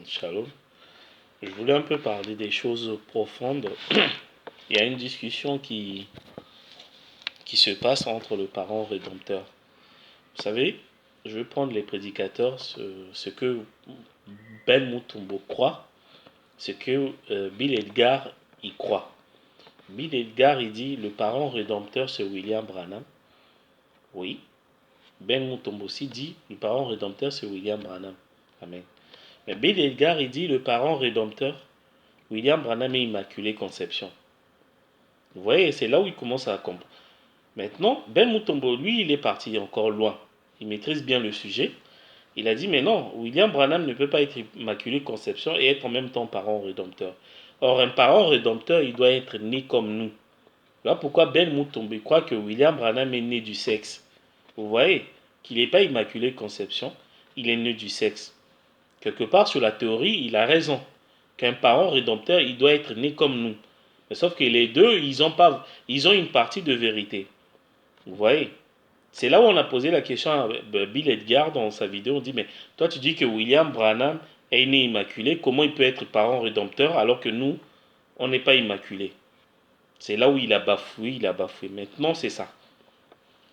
Shalom. Je voulais un peu parler des choses profondes. Il y a une discussion qui se passe entre le parent rédempteur. Vous savez, je vais prendre les prédicateurs, ce que Ben Mutombo croit, ce que Bill Edgar y croit. Bill Edgar, il dit le parent rédempteur c'est William Branham. Oui. Ben Mutombo aussi dit le parent rédempteur c'est William Branham. Amen. Mais Bill Edgar, il dit le parent rédempteur, William Branham est Immaculée Conception. Vous voyez, c'est là où il commence à comprendre. Maintenant, Ben Mutombo, lui, il est parti encore loin. Il maîtrise bien le sujet. Il a dit, mais non, William Branham ne peut pas être Immaculée Conception et être en même temps parent rédempteur. Or, un parent rédempteur, il doit être né comme nous. Voilà pourquoi Ben Mutombo croit que William Branham est né du sexe. Vous voyez, qu'il n'est pas Immaculée Conception, il est né du sexe. Quelque part, sur la théorie, il a raison. Qu'un parent rédempteur, il doit être né comme nous. Mais sauf que les deux, ils ont une partie de vérité. Vous voyez? C'est là où on a posé la question à Bill Edgar dans sa vidéo. On dit, mais toi tu dis que William Branham est né immaculé. Comment il peut être parent rédempteur alors que nous, on n'est pas immaculé? C'est là où il a bafoué, Maintenant, c'est ça.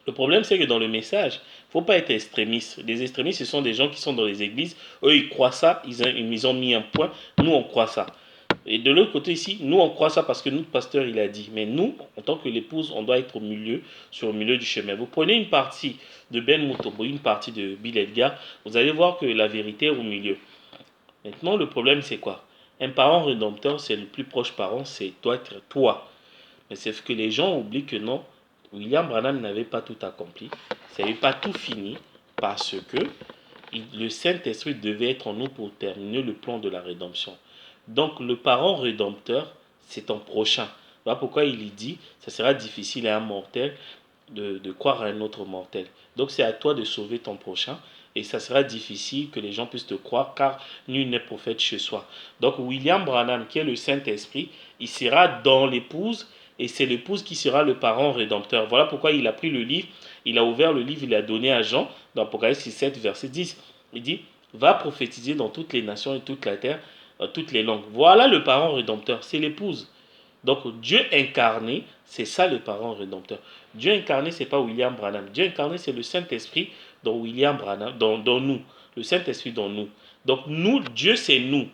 Le problème, c'est que dans le message, il ne faut pas être extrémiste. Les extrémistes, ce sont des gens qui sont dans les églises. Eux, ils croient ça. Ils ont mis un point. Nous, on croit ça. Et de l'autre côté ici, nous on croit ça parce que notre pasteur il a dit. Mais nous, en tant que l'épouse, on doit être au milieu, sur le milieu du chemin. Vous prenez une partie de Ben Mutombo, une partie de Bill Edgar, vous allez voir que la vérité est au milieu. Maintenant, le problème c'est quoi? Un parent rédempteur, c'est le plus proche parent, c'est doit être toi. Mais c'est ce que les gens oublient que non, William Branham n'avait pas tout accompli, ça n'avait pas tout fini parce que le Saint-Esprit devait être en nous pour terminer le plan de la rédemption. Donc le parent rédempteur, c'est ton prochain. Voilà pourquoi il dit, ça sera difficile à un mortel de croire à un autre mortel. Donc c'est à toi de sauver ton prochain et ça sera difficile que les gens puissent te croire car nul n'est prophète chez soi. Donc William Branham, qui est le Saint-Esprit, il sera dans l'épouse et c'est l'épouse qui sera le parent rédempteur. Voilà pourquoi il a pris le livre, il a ouvert le livre, il a donné à Jean dans Apocalypse 7, verset 10. Il dit, va prophétiser dans toutes les nations et toute la terre, toutes les langues. Voilà le parent rédempteur, c'est l'épouse. Donc Dieu incarné, c'est ça le parent rédempteur. Dieu incarné, c'est pas William Branham. Dieu incarné, c'est le Saint-Esprit dans William Branham, dans nous. Le Saint-Esprit dans nous. Donc nous, Dieu, c'est nous.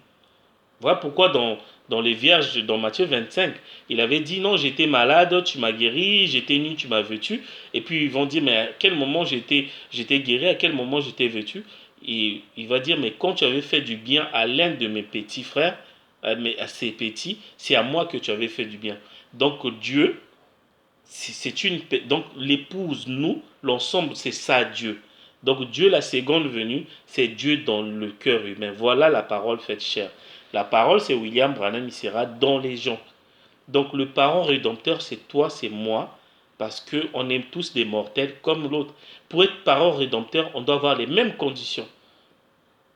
Voilà pourquoi dans les Vierges, dans Matthieu 25, il avait dit non, j'étais malade, tu m'as guéri, j'étais nu, tu m'as vêtu. Et puis ils vont dire, mais à quel moment j'étais guéri, à quel moment j'étais vêtu? Et il va dire, mais quand tu avais fait du bien à l'un de mes petits frères, à ces petits, c'est à moi que tu avais fait du bien. Donc Dieu, donc l'épouse, nous, l'ensemble, c'est ça Dieu. Donc Dieu, la seconde venue, c'est Dieu dans le cœur humain. Voilà la parole faite chair. La parole, c'est William Branham, il sera dans les gens. Donc le parent rédempteur, c'est toi, c'est moi, parce qu'on est tous des mortels comme l'autre. Pour être parent rédempteur, on doit avoir les mêmes conditions.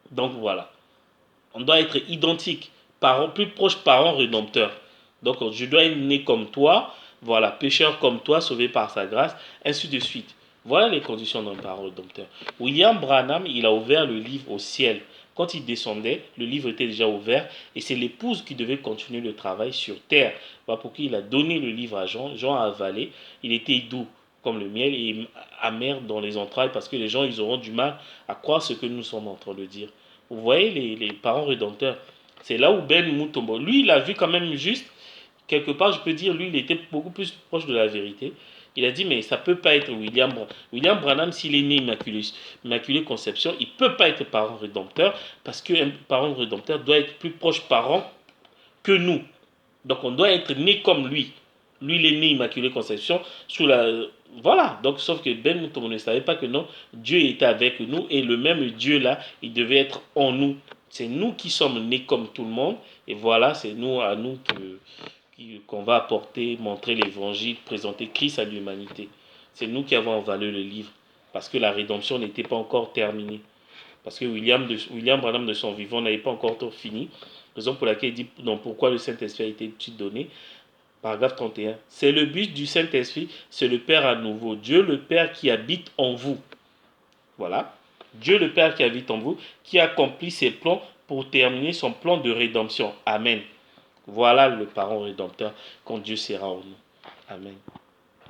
Donc voilà. On doit être identique. Parent, plus proche parent rédempteur. Donc je dois être né comme toi, voilà, pécheur comme toi, sauvé par sa grâce, ainsi de suite. Voilà les conditions d'un parent rédempteur. William Branham, il a ouvert le livre au ciel. Quand il descendait, le livre était déjà ouvert et c'est l'épouse qui devait continuer le travail sur terre. Voilà pourquoi il a donné le livre à Jean. Jean a avalé. Il était doux comme le miel et amer dans les entrailles parce que les gens ils auront du mal à croire ce que nous sommes en train de dire. Vous voyez les parents rédempteurs. C'est là où Ben Mutombo, lui il a vu quand même juste, quelque part je peux dire, lui il était beaucoup plus proche de la vérité. Il a dit mais ça peut pas être William Branham. William Branham s'il est né immaculé conception, il peut pas être parent rédempteur parce qu'un parent rédempteur doit être plus proche parent que nous. Donc on doit être né comme lui. Lui il est né immaculé conception sous la voilà, donc sauf que Ben Mutombo ne savait pas que non, Dieu était avec nous et le même Dieu là, il devait être en nous. C'est nous qui sommes nés comme tout le monde et voilà, c'est nous à nous qu'on va apporter, montrer l'évangile, présenter Christ à l'humanité. C'est nous qui avons avalé le livre parce que la rédemption n'était pas encore terminée. Parce que William Branham de son vivant n'avait pas encore tout fini. Raison pour laquelle il dit non, pourquoi le Saint-Esprit a été donné. Paragraphe 31. C'est le but du Saint-Esprit, c'est le Père à nouveau. Dieu le Père qui habite en vous. Voilà. Dieu le Père qui habite en vous, qui accomplit ses plans pour terminer son plan de rédemption. Amen. Voilà le parent rédempteur quand Dieu sera en nous. Amen.